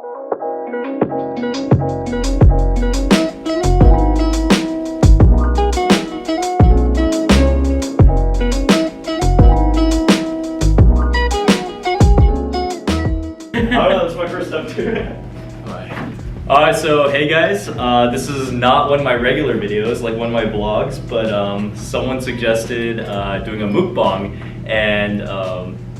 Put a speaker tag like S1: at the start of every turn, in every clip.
S1: So hey guys, this is not one of my regular videos, like one of my vlogs, but someone suggested doing a mukbang, and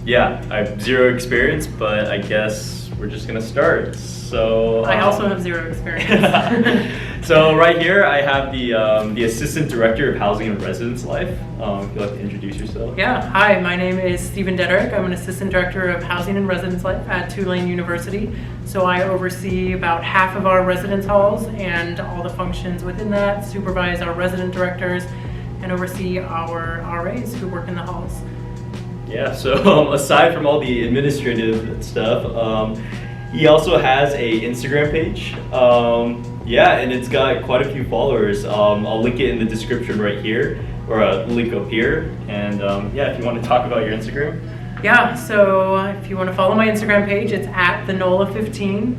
S1: yeah, I have zero experience, but I guess we're just gonna start. So
S2: I also have zero experience.
S1: So right here I have the Assistant Director of Housing and Residence Life. If you'd like to introduce yourself.
S2: Yeah, hi, my name is Stephen Dederick. I'm an Assistant Director of Housing and Residence Life at Tulane University. So I oversee about half of our residence halls and all the functions within that, supervise our resident directors, and oversee our RAs who work in the halls.
S1: Yeah, so aside from all the administrative stuff, he also has a Instagram page. Yeah, and it's got quite a few followers. I'll link it in the description right here, or a link up here. And yeah, if you want to talk about your Instagram.
S2: Yeah, so if you want to follow my Instagram page, it's at thenola15.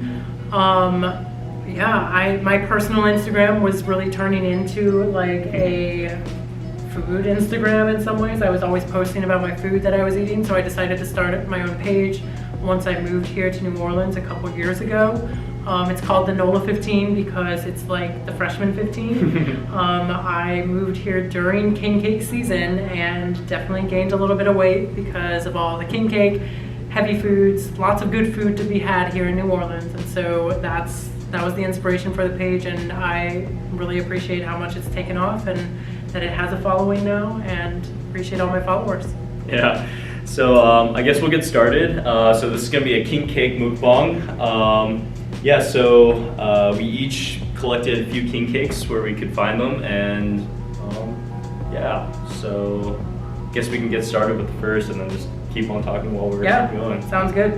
S2: Yeah, my personal Instagram was really turning into like a food Instagram in some ways. I was always posting about my food that I was eating, so I decided to start my own page once I moved here to New Orleans a couple years ago. It's called the NOLA 15 because it's like the freshman 15. I moved here during king cake season and definitely gained a little bit of weight because of all the king cake, heavy foods, lots of good food to be had here in New Orleans. And so that was the inspiration for the page, and I really appreciate how much it's taken off and that it has a following now, and appreciate all my followers.
S1: Yeah. So I guess we'll get started. So this is gonna be a king cake mukbang. Yeah, so we each collected a few king cakes where we could find them, and yeah, so I guess we can get started with the first and then just keep on talking while we're going.
S2: Sounds good.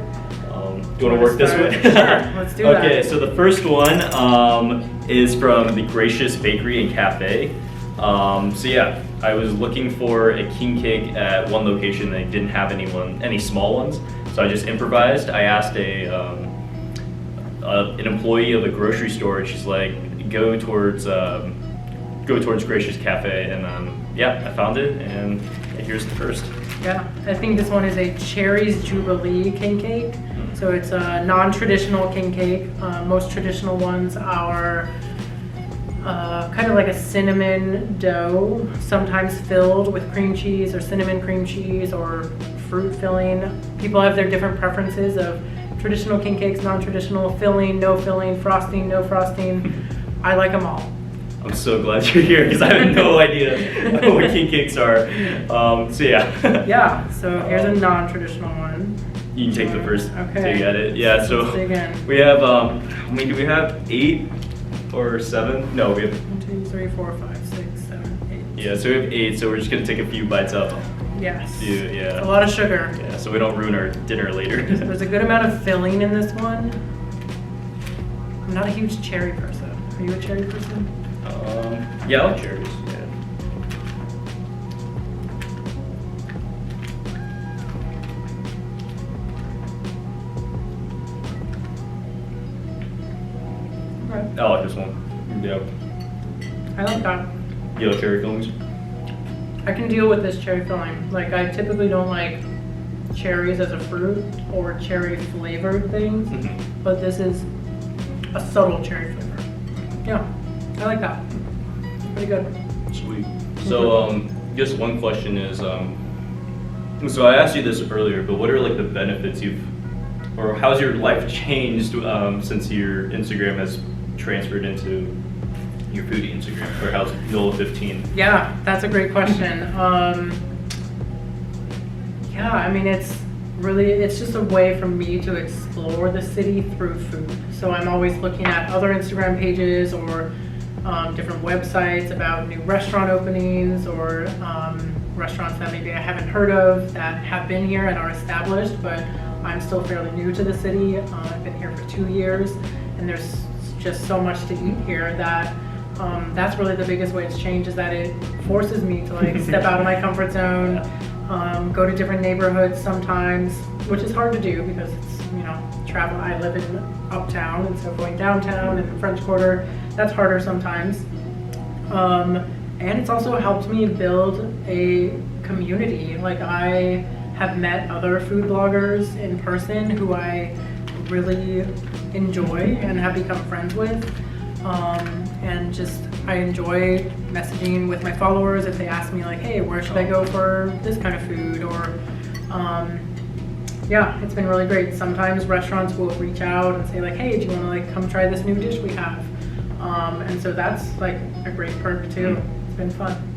S1: Do you want to work this way?
S2: Sure, let's do that.
S1: Okay, so the first one is from the Gambinos Bakery and Cafe. So yeah, I was looking for a king cake at one location. They didn't have any small ones, so I just improvised. I asked an employee of a grocery store, and she's like, go towards Gracious Cafe, and yeah, I found it, and here's the first.
S2: Yeah, I think this one is a Cherries Jubilee king cake. So it's a non-traditional king cake. Most traditional ones are kind of like a cinnamon dough, sometimes filled with cream cheese or cinnamon cream cheese or fruit filling. People have their different preferences of traditional king cakes, non-traditional, filling, no filling, frosting, no frosting. I like them all.
S1: I'm so glad you're here because I have no idea what king cakes are. So yeah.
S2: Yeah, so here's a non-traditional one.
S1: You can take the first
S2: dig
S1: at it. Yeah, so
S2: dig in.
S1: We have, how many do we have? 8 or 7? No, we have
S2: 1, 2, 3, 4, 5, 6, 7, 8.
S1: Yeah, so we have 8, so we're just gonna take a few bites up.
S2: Yes.
S1: Yeah.
S2: It's a lot of sugar.
S1: Yeah, so we don't ruin our dinner later.
S2: There's a good amount of filling in this one. I'm not a huge cherry person. Are you a cherry person?
S1: Yeah, I like cherries. Yeah.
S2: Okay.
S1: I like this one. Yeah.
S2: I like that.
S1: Yellow cherry fillings.
S2: I can deal with this cherry filling. Like, I typically don't like cherries as a fruit or cherry flavored things, but this is a subtle cherry flavor. Yeah, I like that. Pretty good.
S1: Sweet. So, just one question is, so I asked you this earlier, but what are like the benefits or how's your life changed since your Instagram has transferred into your foodie Instagram, or how's NOLA 15?
S2: Yeah, that's a great question. Yeah, I mean, it's just a way for me to explore the city through food. So I'm always looking at other Instagram pages or different websites about new restaurant openings or restaurants that maybe I haven't heard of that have been here and are established, but I'm still fairly new to the city. I've been here for 2 years, and there's just so much to eat here that that's really the biggest way it's changed, is that it forces me to like step out of my comfort zone, go to different neighborhoods sometimes, which is hard to do because it's, travel. I live in uptown, and so going downtown and the French Quarter, that's harder sometimes. And it's also helped me build a community. Like, I have met other food bloggers in person who I really enjoy and have become friends with. And just, I enjoy messaging with my followers if they ask me like, hey, where should I go for this kind of food? Or, yeah, it's been really great. Sometimes restaurants will reach out and say like, hey, do you want to like come try this new dish we have? And so that's like a great perk too. It's been fun.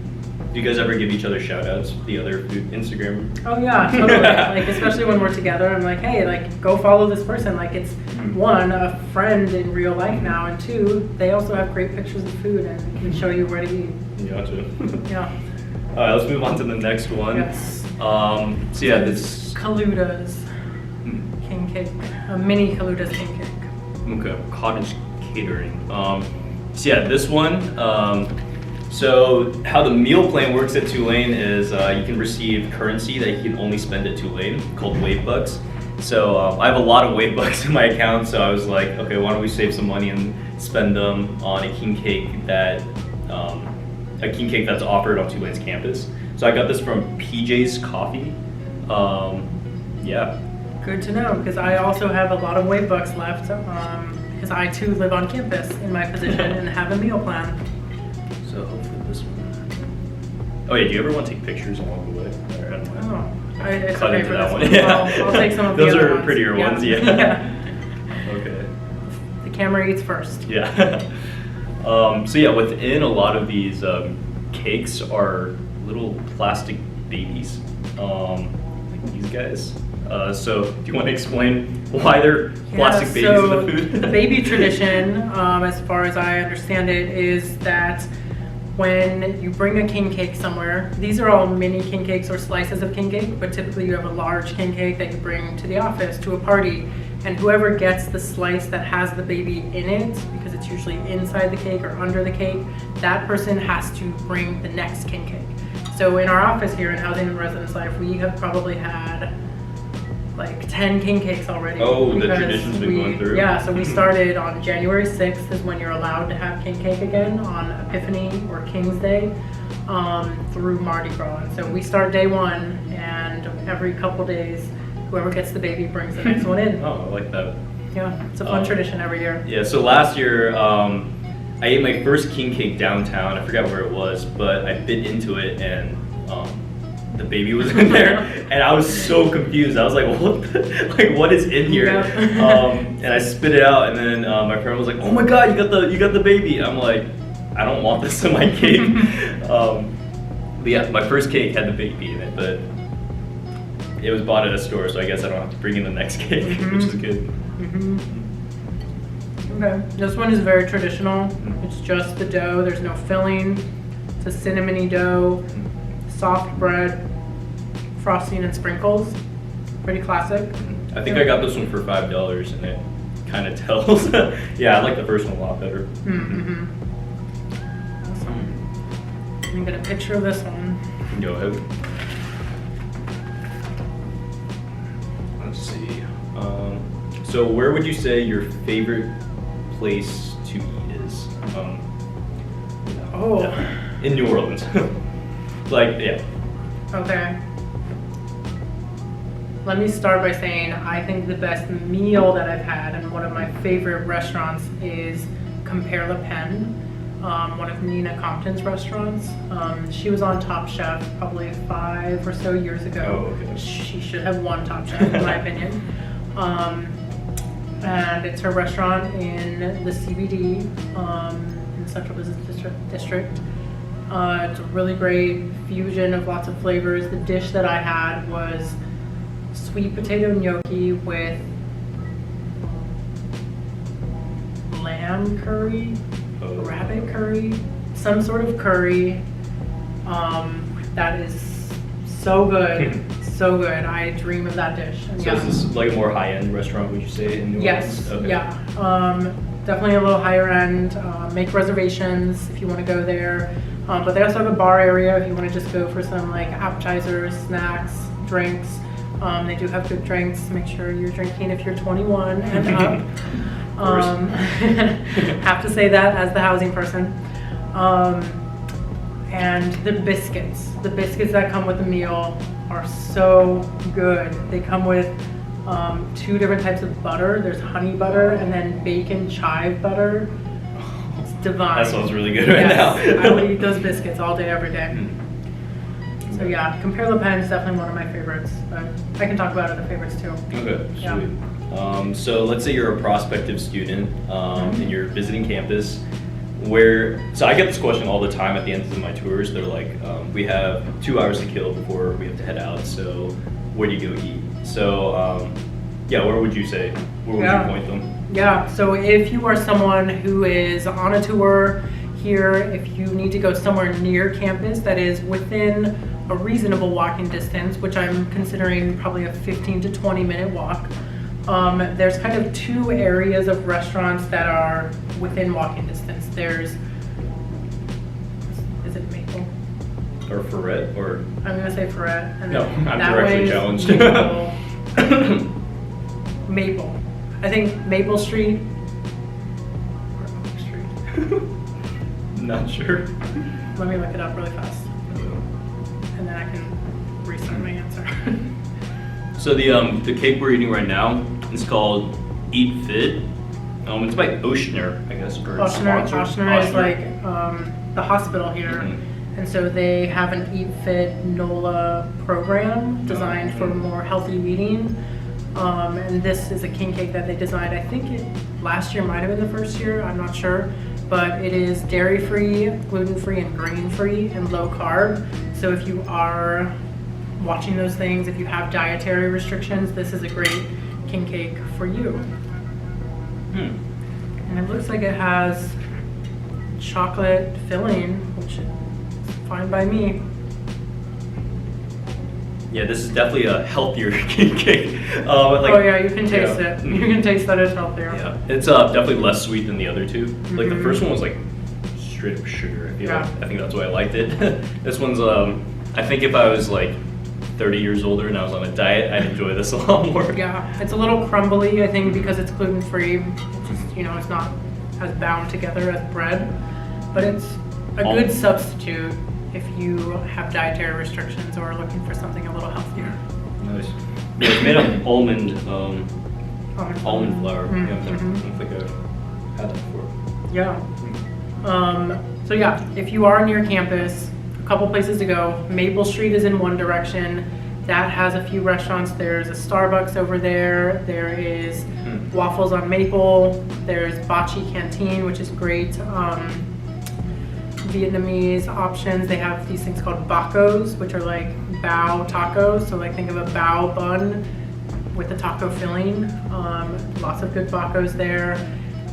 S1: Do you guys ever give each other shout outs, the other food Instagram?
S2: Oh yeah, totally. Like, especially when we're together, I'm like, hey, like, go follow this person. Like, it's one, a friend in real life now, and two, they also have great pictures of food and can show you where to eat.
S1: Gotcha.
S2: Yeah.
S1: All right, let's move on to the next one.
S2: Yes.
S1: So yeah, this
S2: Kaluda's king cake, a mini Kaluda's king cake.
S1: okay, Cottage Catering. So yeah, this one. So how the meal plan works at Tulane is you can receive currency that you can only spend at Tulane called wave bucks. So I have a lot of wave bucks in my account, so I was like, okay, why don't we save some money and spend them on a king cake that's offered on Tulane's campus. So I got this from PJ's Coffee. Yeah.
S2: Good to know, because I also have a lot of wave bucks left, because I too live on campus in my position and have a meal plan.
S1: So hopefully this one. Oh yeah, do you ever want to take pictures along the way? Or, I don't know.
S2: Oh, it's
S1: Cut
S2: okay
S1: into
S2: for
S1: that
S2: this
S1: one.
S2: one.
S1: Yeah.
S2: I'll take some of
S1: Those
S2: the other
S1: are
S2: ones.
S1: prettier ones, yeah.
S2: Yeah.
S1: Okay.
S2: The camera eats first.
S1: Yeah. So yeah, within a lot of these cakes are little plastic babies, like these guys. So do you want to explain why they're plastic babies
S2: so
S1: in the food?
S2: The baby tradition, as far as I understand it, is that when you bring a king cake somewhere, these are all mini king cakes or slices of king cake, but typically you have a large king cake that you bring to the office, to a party, and whoever gets the slice that has the baby in it, because it's usually inside the cake or under the cake, that person has to bring the next king cake. So in our office here in Housing and Residence Life, we have probably had like 10 king cakes already.
S1: Oh, the
S2: because
S1: tradition's been going through.
S2: Yeah, so we started on January 6th is when you're allowed to have king cake again, on Epiphany or King's Day, through Mardi Gras. And so we start day one, and every couple days, whoever gets the baby brings the next one in.
S1: Oh, I like that.
S2: Yeah, it's a fun tradition every year.
S1: Yeah, so last year, I ate my first king cake downtown. I forgot where it was, but I bit into it and the baby was in there, and I was so confused. I was like, what is in here?
S2: Yeah.
S1: And I spit it out, and then my parent was like, oh my god, you got the baby. I'm like, I don't want this in my cake. But yeah, my first cake had the baby in it, but it was bought at a store, so I guess I don't have to bring in the next cake, which is good.
S2: Okay, this one is very traditional. It's just the dough, there's no filling. It's a cinnamony dough, soft bread, frosting and sprinkles. Pretty classic.
S1: I think I got this one for $5, and it kind of tells. Yeah, I like the first one a lot better.
S2: Awesome. I'm gonna get a picture of this one.
S1: Go ahead. Let's see. So where would you say your favorite place to eat is? In New Orleans. Like, yeah.
S2: Okay. Let me start by saying I think the best meal that I've had and one of my favorite restaurants is Compare Le Pen, one of Nina Compton's restaurants. She was on Top Chef probably 5 or so years ago.
S1: Oh, okay.
S2: She should have won Top Chef in my opinion. And it's her restaurant in the CBD, in the Central Business District. It's a really great fusion of lots of flavors. The dish that I had was sweet potato gnocchi with lamb curry, rabbit curry, some sort of curry. That is so good, so good. I dream of that dish. And
S1: So is this like a more high-end restaurant, would you say, in New
S2: Yes,
S1: Orleans? Okay.
S2: yeah. Definitely a little higher end. Make reservations if you want to go there. But they also have a bar area if you want to just go for some like appetizers, snacks, drinks. They do have good drinks. Make sure you're drinking if you're 21 and up. Have to say that as the housing person. And the biscuits that come with the meal are so good. They come with 2 different types of butter. There's honey butter and then bacon chive butter. It's divine.
S1: That sounds really good right now.
S2: I would eat those biscuits all day, every day. So yeah, Compare Le Pen is definitely one of my favorites, but I can talk about other favorites too.
S1: Okay,
S2: Yeah.
S1: sweet. So let's say you're a prospective student and you're visiting campus. So I get this question all the time at the end of my tours. They're like, we have 2 hours to kill before we have to head out, so where do you go eat? So yeah, where would you say? Where would you point them?
S2: Yeah, so if you are someone who is on a tour here, if you need to go somewhere near campus that is within a reasonable walking distance, which I'm considering probably a 15 to 20 minute walk, there's kind of 2 areas of restaurants that are within walking distance. There's, is it Maple?
S1: Or Ferret, or?
S2: I'm gonna say Ferret. And
S1: No,
S2: then
S1: I'm
S2: that
S1: directly
S2: way is
S1: challenged.
S2: Maple. I think Maple Street or Oak Street.
S1: Not sure.
S2: Let me look it up really fast, and then I can restart my answer.
S1: So the cake we're eating right now is called Eat Fit. It's by Oshner, I guess. Or
S2: Oshner is like the hospital here, and so they have an Eat Fit NOLA program designed for more healthy eating. And this is a king cake that they designed. I think last year might have been the first year. I'm not sure. But it is dairy-free, gluten-free, and grain-free, and low carb. So if you are watching those things, if you have dietary restrictions, this is a great king cake for you. And it looks like it has chocolate filling, which is fine by me.
S1: Yeah, this is definitely a healthier king cake.
S2: Oh yeah, you can taste it. You can taste that it's healthier.
S1: Yeah, it's definitely less sweet than the other 2. Like the first one was like straight up sugar. I think that's why I liked it. This one's I think if I was like 30 years older and I was on a diet, I'd enjoy this a lot more.
S2: Yeah, it's a little crumbly, I think, because it's gluten-free. It's just, it's not as bound together as bread, but it's a good substitute if you have dietary restrictions or are looking for something a little healthier.
S1: Nice. Yeah, it's made of almond flour.
S2: Mm-hmm.
S1: Yeah, I don't think I've had that before.
S2: Yeah. So yeah, if you are near campus, a couple places to go. Maple Street is in one direction. That has a few restaurants. There's a Starbucks over there. There is Waffles on Maple. There's Bocce Canteen, which is great. Vietnamese options. They have these things called bacos, which are like bao tacos. So like think of a bao bun with a taco filling. Lots of good bacos there.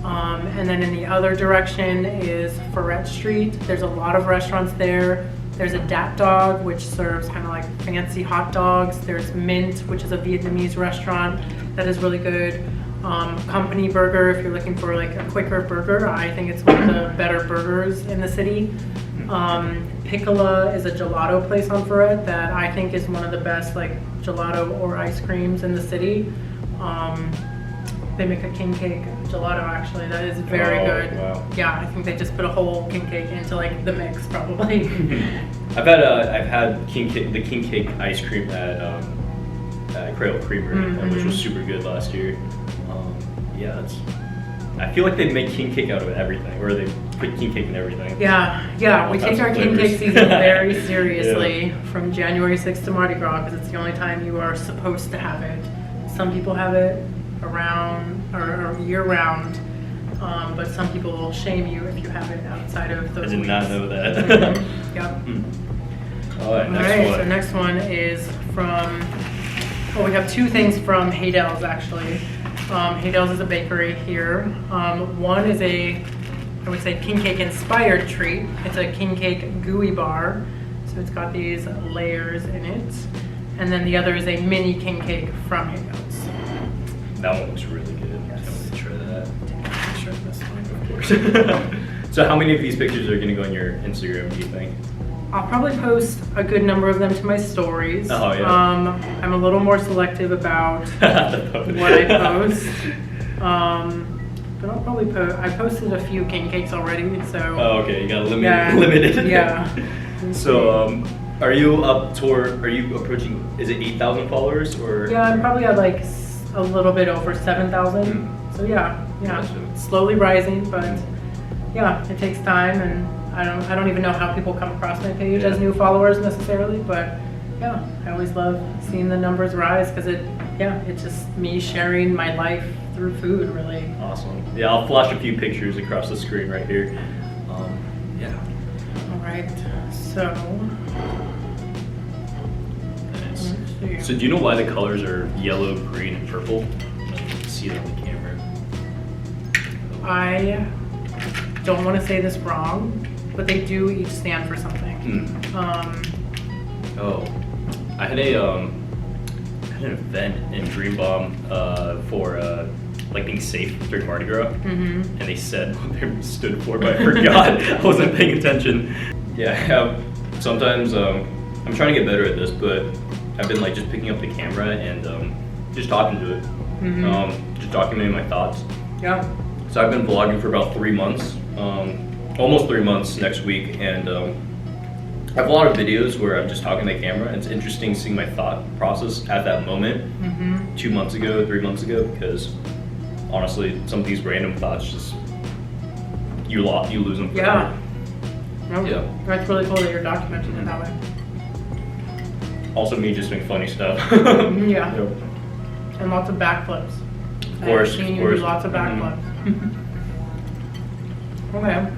S2: And then in the other direction is Ferret Street. There's a lot of restaurants there. There's a Dat Dog, which serves kind of like fancy hot dogs. There's Mint, which is a Vietnamese restaurant that is really good. Company Burger, if you're looking for like a quicker burger, I think it's one of the better burgers in the city. Piccola is a gelato place on Ferret that I think is one of the best like gelato or ice creams in the city. They make a king cake gelato actually that is very good.
S1: Wow.
S2: Yeah, I think they just put a whole king cake into like the mix probably.
S1: I've had the king cake ice cream at Cradle Creamery, which was super good last year. I feel like they make king cake out of everything, or they put king cake in everything.
S2: Yeah, we take our king cake season very seriously from January 6th to Mardi Gras because it's the only time you are supposed to have it. Some people have it around or year round, but some people will shame you if you have it outside of those weeks.
S1: I did not know that.
S2: Yep.
S1: All right,
S2: so next one is from, we have 2 things from Haydell's actually. Haydell's is a bakery here. One is I would say king cake inspired treat. It's a king cake gooey bar. So it's got these layers in it. And then the other is a mini king cake from Haydell's.
S1: That one looks really good.
S2: Yes.
S1: I'm gonna try that.
S2: Take a picture of this one.
S1: Of course. So how many of these pictures are gonna go on your Instagram, do you think?
S2: I'll probably post a good number of them to my stories.
S1: Oh, yeah.
S2: I'm a little more selective about what I post. But I'll probably post. I posted a few king cakes already, so.
S1: Oh, okay. You got limited.
S2: Yeah.
S1: So, are you approaching? Is it 8,000 followers or?
S2: Yeah, I'm probably at like a little bit over 7,000. So yeah,
S1: Gotcha.
S2: slowly rising, but yeah, it takes time, and I don't even know how people come across my page as new followers necessarily, but yeah, I always love seeing the numbers rise because it's just me sharing my life through food, really.
S1: Awesome. Yeah, I'll flash a few pictures across the screen right here. Yeah.
S2: All right, so.
S1: Nice.
S2: Let's see.
S1: So do you know why the colors are yellow, green, and purple? You can see it on the camera.
S2: I don't want to say this wrong, but they do each stand for something.
S1: I had an event in Dream Bomb for like being safe during Mardi Gras, and they said what they stood for, but I forgot. I wasn't paying attention. Yeah, sometimes I'm trying to get better at this, but I've been like just picking up the camera and just talking to it, just documenting my thoughts.
S2: Yeah.
S1: So I've been vlogging for about 3 months, almost 3 months next week, and I have a lot of videos where I'm just talking to the camera. And it's interesting seeing my thought process at that moment, 2 months ago, 3 months ago, because honestly, some of these random thoughts just you lose them.
S2: Yeah.
S1: Forever. Yeah.
S2: That's really cool that you're documenting it that way.
S1: Also, me just doing funny stuff.
S2: Yeah.
S1: Yep.
S2: And lots of backflips.
S1: Of course.
S2: I've seen you do lots of backflips. Okay.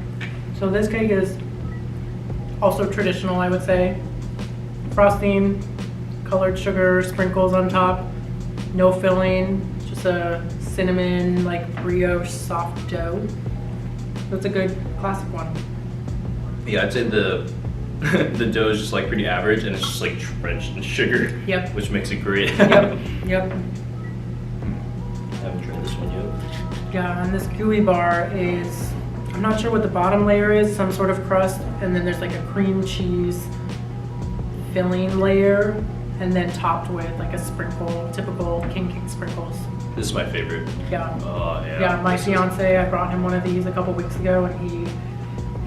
S2: So this cake is also traditional, I would say. Frosting, colored sugar, sprinkles on top, no filling, just a cinnamon, like brioche soft dough. So it's a good classic one.
S1: Yeah, I'd say the dough is just like pretty average, and it's just like drenched in sugar.
S2: Yep.
S1: Which makes it great.
S2: Yep.
S1: I haven't tried this one yet.
S2: Yeah, and this gooey bar is, I'm not sure what the bottom layer is, some sort of crust, and then there's like a cream cheese filling layer, and then topped with like a sprinkle, typical king cake sprinkles.
S1: This is my favorite.
S2: Yeah.
S1: Yeah.
S2: Yeah, my fiance, I brought him one of these a couple weeks ago, and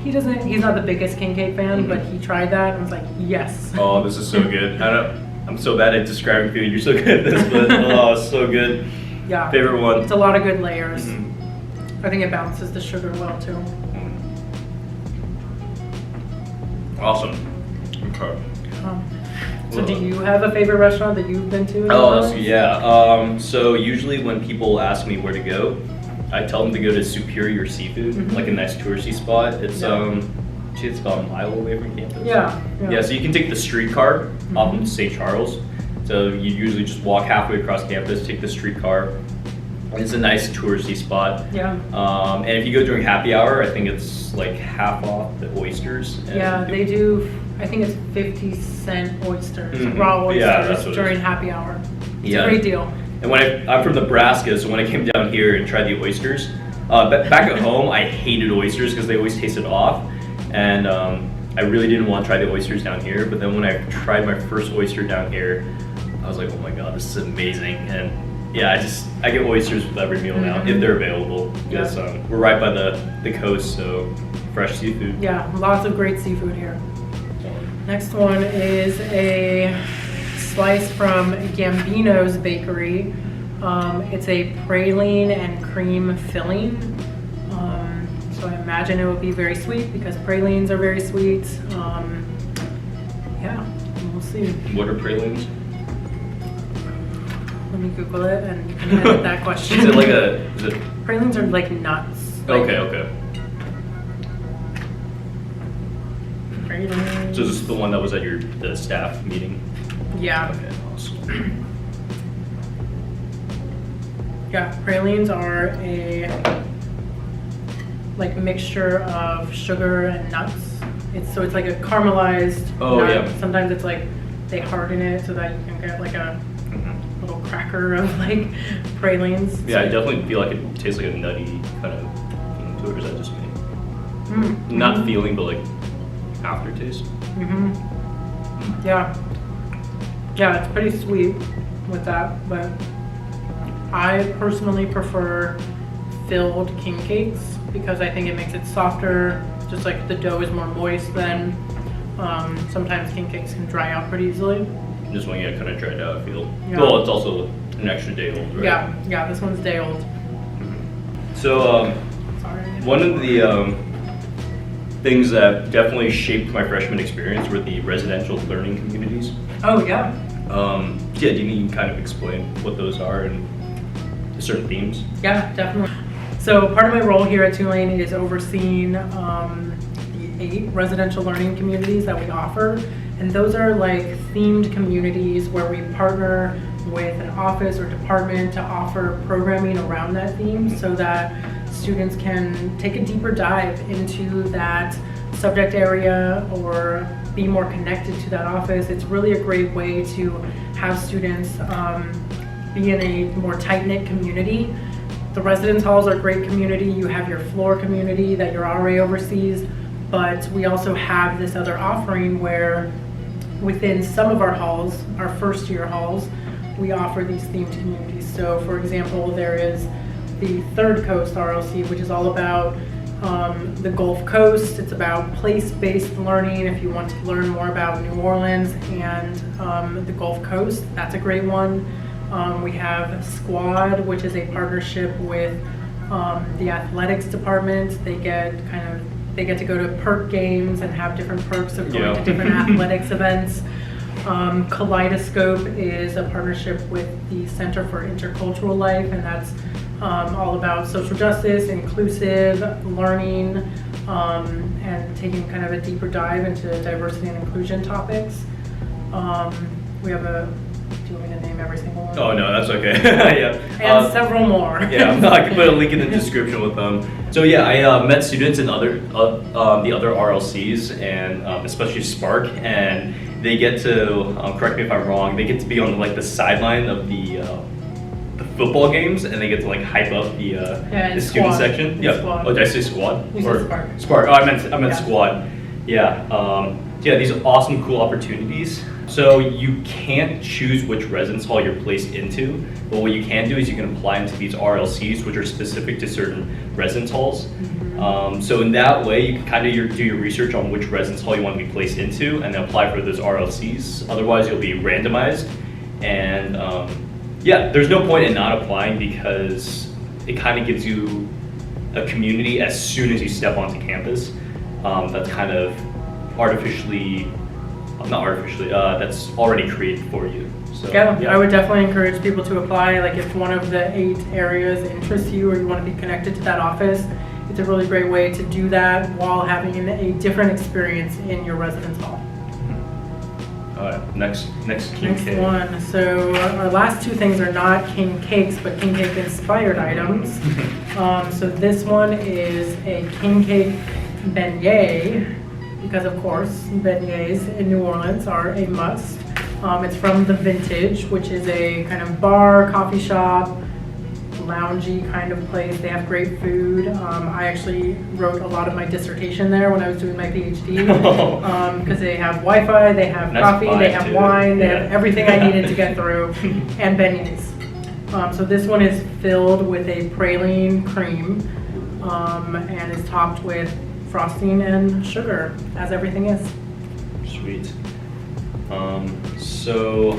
S2: he's not the biggest king cake fan, but he tried that and was like, yes.
S1: Oh, this is so good. I'm so bad at describing food. You're so good at this, but oh, it's so good.
S2: Yeah.
S1: Favorite one.
S2: It's a lot of good layers. I think it balances the sugar well too.
S1: Awesome. Okay.
S2: So do you have a favorite restaurant that you've been to?
S1: Yeah. So usually when people ask me where to go, I tell them to go to Superior Seafood, like a nice touristy spot. It's it's about a mile away from campus. Yeah. So you can take the streetcar off of St. Charles. So you usually just walk halfway across campus, take the streetcar. It's a nice touristy spot.
S2: Yeah.
S1: And if you go during happy hour, I think it's like half off the oysters.
S2: Yeah, they do. I think it's 50-cent oysters, raw oysters during happy hour. It's a great deal.
S1: And when I'm from Nebraska, so when I came down here and tried the oysters, back at home, I hated oysters because they always tasted off. And I really didn't want to try the oysters down here. But then when I tried my first oyster down here, I was like, oh my God, this is amazing. And yeah, I get oysters with every meal now, if they're available. Because we're right by the coast, so fresh seafood.
S2: Yeah, lots of great seafood here. Next one is a slice from Gambinos Bakery. It's a praline and cream filling. So I imagine it would be very sweet because pralines are very sweet. Yeah, we'll see.
S1: What are pralines?
S2: Let me Google it and you can edit that question.
S1: Is it
S2: Pralines are like nuts.
S1: Okay.
S2: Pralines.
S1: So this is the one that was at the staff meeting?
S2: Yeah.
S1: Okay, awesome.
S2: Yeah, pralines are a mixture of sugar and nuts. It's like a caramelized nut.
S1: Yeah.
S2: Sometimes it's like they harden it so that you can get like a little cracker of like pralines.
S1: Yeah, I definitely feel like it tastes like a nutty kind of feeling to it, or is that just me? Not feeling, but like aftertaste.
S2: Yeah. Yeah, it's pretty sweet with that, but I personally prefer filled king cakes because I think it makes it softer, just like the dough is more moist than sometimes king cakes can dry out pretty easily.
S1: This one, yeah, kind of dried out, I feel.
S2: Yeah.
S1: Well, it's also an extra day old, right?
S2: Yeah, this one's day old.
S1: So,
S2: Sorry.
S1: one of the things that definitely shaped my freshman experience were the residential learning communities.
S2: Oh, yeah.
S1: Yeah, do you kind of explain what those are and the certain themes?
S2: Yeah, definitely. So part of my role here at Tulane is overseeing the 8 residential learning communities that we offer. And those are like themed communities where we partner with an office or department to offer programming around that theme so that students can take a deeper dive into that subject area or be more connected to that office. It's really a great way to have students be in a more tight-knit community. The residence halls are a great community. You have your floor community that your RA oversees, but we also have this other offering where within some of our halls, our first year halls, we offer these themed communities. So for example, there is the Third Coast RLC, which is all about the Gulf Coast. It's about place-based learning. If you want to learn more about New Orleans and the Gulf Coast, that's a great one. We have Squad, which is a partnership with the athletics department. They get to go to perk games and have different perks of going to different athletics events. Kaleidoscope is a partnership with the Center for Intercultural Life, and that's all about social justice, inclusive learning, and taking kind of a deeper dive into diversity and inclusion topics. We have do you want me to name every single one?
S1: Oh no, that's okay. Yeah.
S2: And several more.
S1: Yeah, I can put a link in the description with them. So yeah, I met students in the other RLCs and especially Spark, and they get to correct me if I'm wrong. They get to be on like the sideline of the football games, and they get to like hype up the student section. Yeah.
S2: Squad.
S1: Oh, did I say squad?
S2: You said Spark.
S1: Spark. Oh, I meant squad. Yeah. Yeah, these are awesome, cool opportunities. So you can't choose which residence hall you're placed into, but what you can do is you can apply into these RLCs, which are specific to certain residence halls. So in that way, you can kind of do your research on which residence hall you want to be placed into, and then apply for those RLCs. Otherwise, you'll be randomized. And yeah, there's no point in not applying because it kind of gives you a community as soon as you step onto campus. That's kind of that's already created for you. So,
S2: yeah, I would definitely encourage people to apply. Like if one of the 8 areas interests you or you want to be connected to that office, it's a really great way to do that while having a different experience in your residence hall.
S1: Next king cake.
S2: One. So our last 2 things are not king cakes, but king cake inspired items. So this one is a king cake beignet, because of course beignets in New Orleans are a must. It's from The Vintage, which is a kind of bar, coffee shop, loungy kind of place. They have great food. I actually wrote a lot of my dissertation there when I was doing my PhD, because they have Wi-Fi, they have coffee, they have wine, they have everything I needed to get through, and beignets. So this one is filled with a praline cream and is topped with frosting and sugar, as everything is.
S1: Sweet. So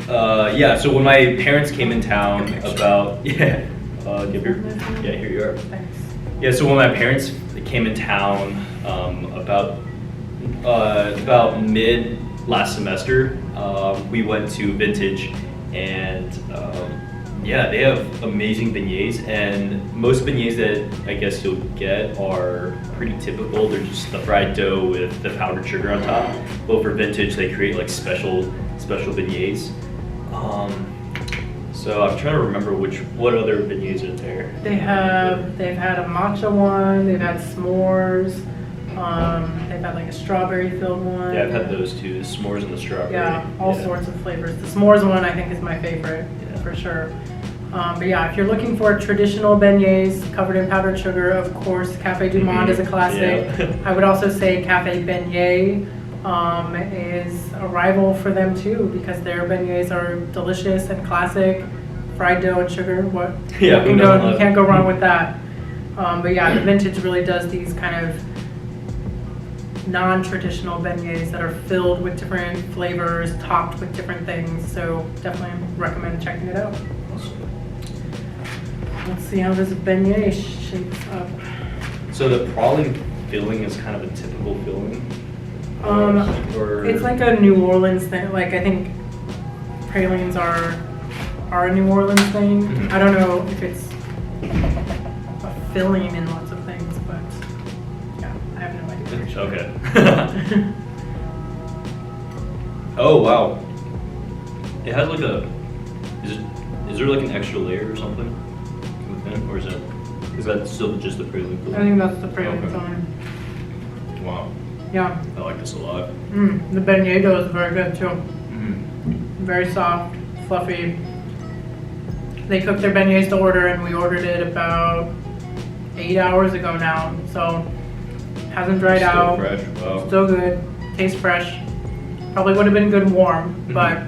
S1: when my parents came in town about here you are.
S2: Thanks.
S1: Yeah, so when my parents came in town about mid last semester, we went to Vintage, and yeah, they have amazing beignets, and most beignets that I guess you'll get are pretty typical. They're just the fried dough with the powdered sugar on top. But for Vintage, they create like special beignets. So I'm trying to remember what other beignets are there.
S2: They've had a matcha one, they've had s'mores, they've had like a strawberry filled one.
S1: Yeah, I've had those too, the s'mores and the strawberry.
S2: Yeah, all sorts of flavors. The s'mores one I think is my favorite, for sure. But yeah, if you're looking for traditional beignets covered in powdered sugar, of course, Café du Monde is a classic.
S1: Yeah.
S2: I would also say Café Beignet is a rival for them too, because their beignets are delicious and classic. Fried dough and sugar, what?
S1: Yeah,
S2: you can't go wrong with that. But yeah, the Vintage really does these kind of non-traditional beignets that are filled with different flavors, topped with different things. So definitely recommend checking it out. Let's see how this beignet shapes up.
S1: So the praline filling is kind of a typical filling? Or
S2: It's like a New Orleans thing. Like, I think pralines are a New Orleans thing.
S1: Mhm.
S2: I don't know if it's a filling in lots of things, but yeah, I have no idea.
S1: Okay. Oh wow. It has like a. Is there like an extra layer or something within, or is that still just the praline filling?
S2: I think that's the praline
S1: Okay.
S2: filling.
S1: Wow.
S2: Yeah.
S1: I like this a lot.
S2: The beignet dough is very good too.
S1: Mm.
S2: Very soft, fluffy. They cook their beignets to order, and we ordered it about 8 hours ago now. So hasn't dried
S1: Still
S2: out.
S1: fresh. Wow.
S2: Still good. Tastes fresh. Probably would have been good warm, but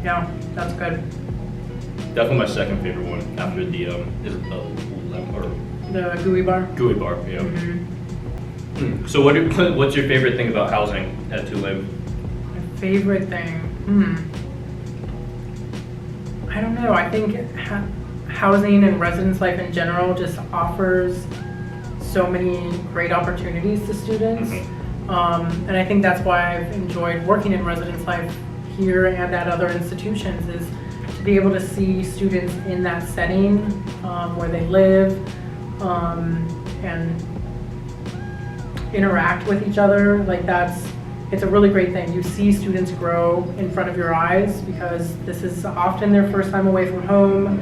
S2: yeah, that's good.
S1: Definitely my second favorite one after the is it the lemon or
S2: The gooey bar.
S1: gooey bar? Yeah.
S2: Mhm.
S1: So what's your favorite thing about housing at Tulane?
S2: My favorite thing. I don't know. I think housing and residence life in general just offers so many great opportunities to students. And I think that's why I've enjoyed working in residence life here and at other institutions, is to be able to see students in that setting where they live and interact with each other. Like, it's a really great thing. You see students grow in front of your eyes, because this is often their first time away from home,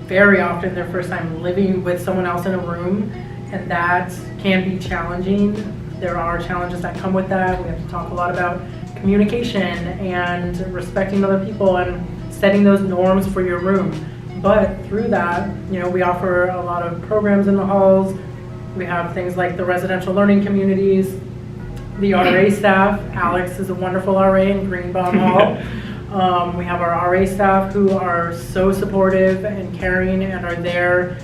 S2: very often their first time living with someone else in a room, and that can be challenging. There are challenges that come with that. We have to talk a lot about communication and respecting other people and setting those norms for your room. But through that, we offer a lot of programs in the halls. We have things like the residential learning communities, the RA staff. Alex is a wonderful RA in Greenbaum Hall. We have our RA staff who are so supportive and caring and are there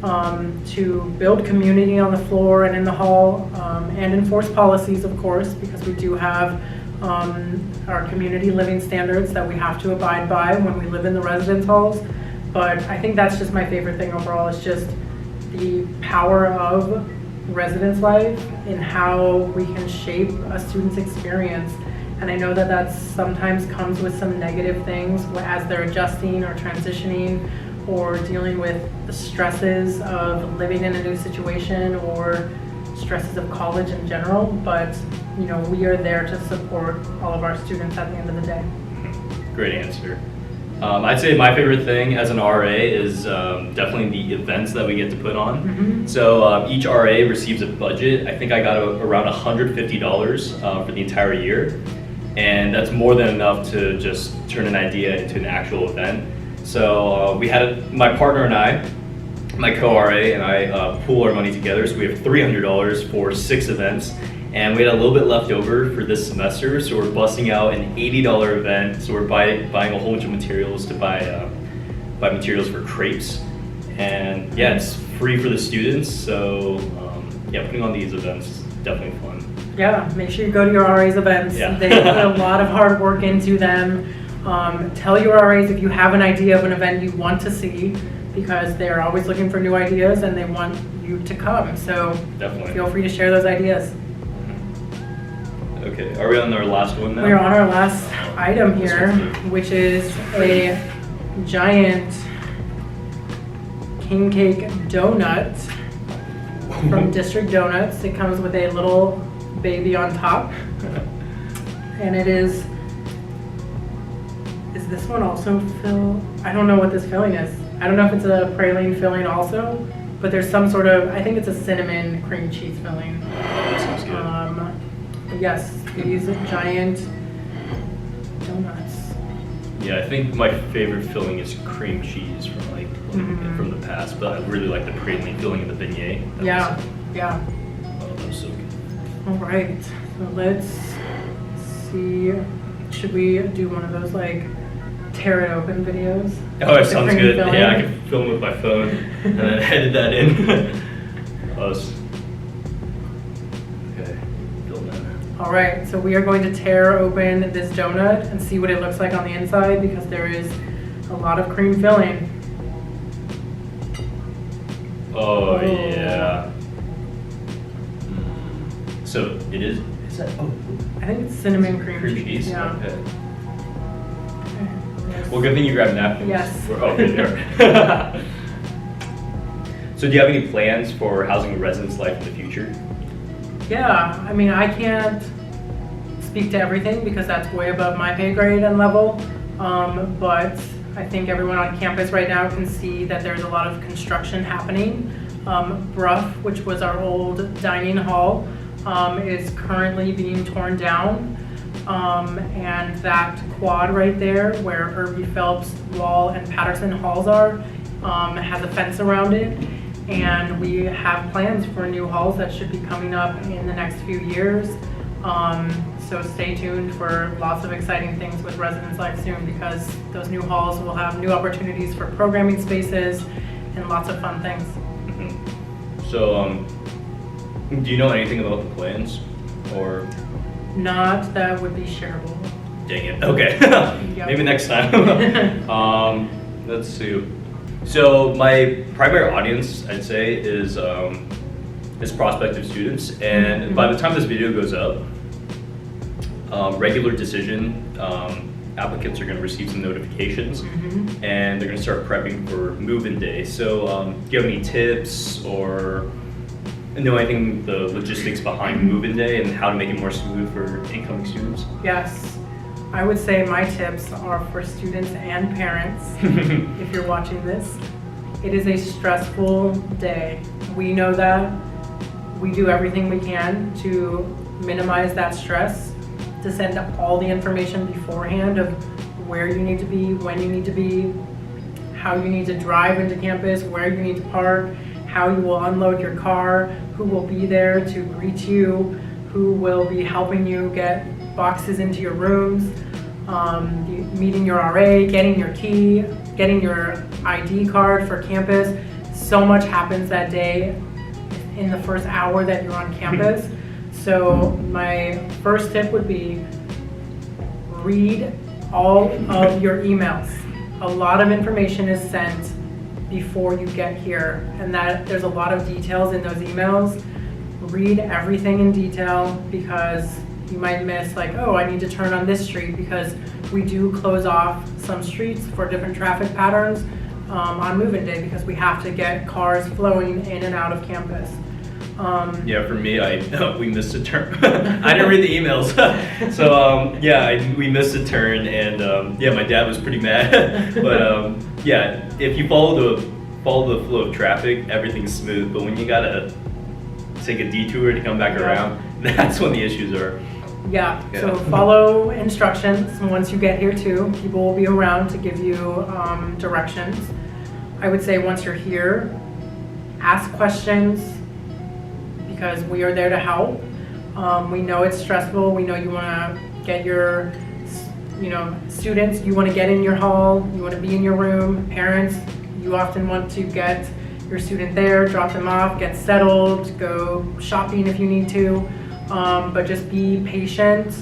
S2: to build community on the floor and in the hall, and enforce policies, of course, because we do have our community living standards that we have to abide by when we live in the residence halls. But I think that's just my favorite thing overall, is just the power of residence life in how we can shape a student's experience. And I know that sometimes comes with some negative things as they're adjusting or transitioning or dealing with the stresses of living in a new situation or stresses of college in general. But we are there to support all of our students at the end of the day.
S1: Great answer. I'd say my favorite thing as an RA is definitely the events that we get to put on. So each RA receives a budget. I think I got around $150 for the entire year. And that's more than enough to just turn an idea into an actual event. So we had my partner and I, my co-RA and I pool our money together. So we have $300 for 6 events. And we had a little bit left over for this semester, so we're busting out an $80 event. So we're buying a whole bunch of materials to buy materials for crepes, and yeah, it's free for the students. So yeah, putting on these events is definitely fun.
S2: Yeah, make sure you go to your RA's events.
S1: Yeah.
S2: They put a lot of hard work into them. Tell your RAs if you have an idea of an event you want to see, because they're always looking for new ideas and they want you to come. So
S1: Definitely.
S2: feel free to share those ideas.
S1: Okay, are we on our last one now?
S2: We're on our last item here, which is a giant king cake donut from District Donuts. It comes with a little baby on top, and it is this one also filled? I don't know what this filling is. I don't know if it's a praline filling also, but there's some sort of, I think it's a cinnamon cream cheese filling.
S1: Sounds good.
S2: Yes, these giant donuts.
S1: Yeah, I think my favorite filling is cream cheese from from the past, but I really like the praline filling of the beignet.
S2: Yeah, yeah.
S1: Oh, that was so good.
S2: All right, so let's see. Should we do one of those like tear it open videos?
S1: Oh, it sounds good.
S2: Filling?
S1: Yeah, I can film with my phone and then edit that in. Okay, film that.
S2: All right, so we are going to tear open this donut and see what it looks like on the inside because there is a lot of cream filling.
S1: Oh, yeah. So it is that, oh.
S2: I think it's cinnamon cream
S1: Cream cheese?
S2: Yeah.
S1: Okay.
S2: Yes.
S1: Well, good thing you grabbed napkins.
S2: Yes.
S1: Oh, good there. So do you have any plans for housing residents' life in the future?
S2: Yeah, I mean, I can't speak to everything because that's way above my pay grade and level, but I think everyone on campus right now can see that there's a lot of construction happening. Bruff, which was our old dining hall, is currently being torn down, and that quad right there where Irby Phelps Wall and Patterson halls are has a fence around it, and we have plans for new halls that should be coming up in the next few years. So stay tuned for lots of exciting things with Residence Life soon because those new halls will have new opportunities for programming spaces and lots of fun things.
S1: So, do you know anything about the plans, or?
S2: Not that would be shareable.
S1: Dang it. Okay.
S2: Yep.
S1: Maybe next time. Let's see. So my primary audience, I'd say, is prospective students, and by the time this video goes up, regular decision applicants are going to receive some notifications, and they're going to start prepping for move-in day. So, do you have any tips or know anything the logistics behind move-in day and how to make it more smooth for incoming students?
S2: Yes, I would say my tips are for students and parents. If you're watching this, it is a stressful day. We know that. We do everything we can to minimize that stress, to send all the information beforehand of where you need to be, when you need to be, how you need to drive into campus, where you need to park, how you will unload your car, who will be there to greet you, who will be helping you get boxes into your rooms, meeting your RA, getting your key, getting your ID card for campus. So much happens that day in the first hour that you're on campus. So my first tip would be read all of your emails. A lot of information is sent before you get here, and that there's a lot of details in those emails. Read everything in detail because you might miss like, oh, I need to turn on this street because we do close off some streets for different traffic patterns on move-in day because we have to get cars flowing in and out of campus.
S1: Yeah, for me, we missed a turn. I didn't read the emails, so we missed a turn, and my dad was pretty mad. But if you follow the flow of traffic, everything's smooth. But when you gotta take a detour to come back around, that's when the issues are.
S2: Yeah. So follow instructions. Once you get here too, people will be around to give you directions. I would say once you're here, ask questions, because we are there to help. We know it's stressful. We know you want to get your, students, you want to get in your hall, you want to be in your room. Parents, you often want to get your student there, drop them off, get settled, go shopping if you need to. But just be patient,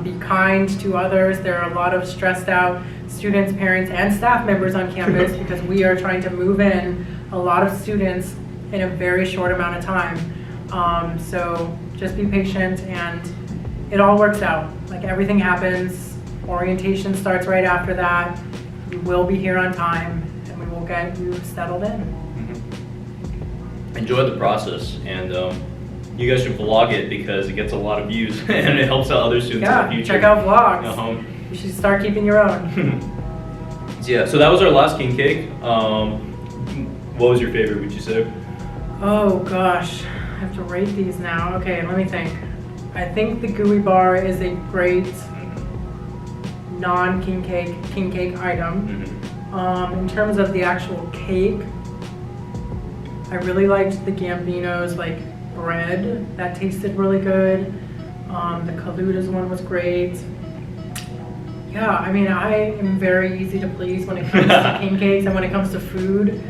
S2: be kind to others. There are a lot of stressed out students, parents, and staff members on campus because we are trying to move in a lot of students in a very short amount of time. So just be patient and it all works out. Like everything happens. Orientation starts right after that. You will be here on time and we will get you settled in.
S1: Enjoy the process, and you guys should vlog it because it gets a lot of views and it helps out other students in the future.
S2: Check out vlogs. You should start keeping your own.
S1: So that was our last king cake. What was your favorite, would you say?
S2: Oh gosh. I have to rate these now. Okay, let me think. I think the gooey bar is a great non-king cake item. In terms of the actual cake, I really liked the Gambinos like bread that tasted really good. The Kaludas one was great. Yeah, I mean, I am very easy to please when it comes to king cakes and when it comes to food.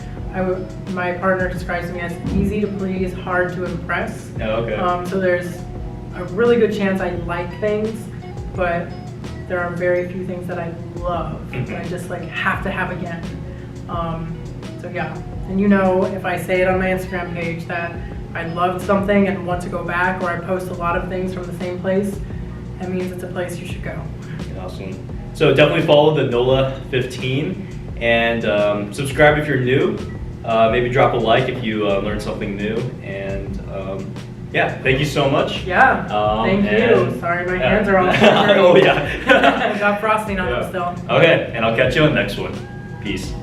S2: My partner describes me as easy to please, hard to impress.
S1: Oh, okay.
S2: So there's a really good chance I like things, but there are very few things that I love that I just like have to have again. So yeah, and you know, if I say it on my Instagram page that I loved something and want to go back, or I post a lot of things from the same place, that means it's a place you should go.
S1: Awesome. So definitely follow the NOLA15 and subscribe if you're new. Maybe drop a like if you learned something new. And yeah, thank you so much.
S2: Yeah, thank you. Sorry, my hands are all slippery.
S1: Oh yeah.
S2: Got frosting on them still.
S1: Okay, and I'll catch you on the next one. Peace.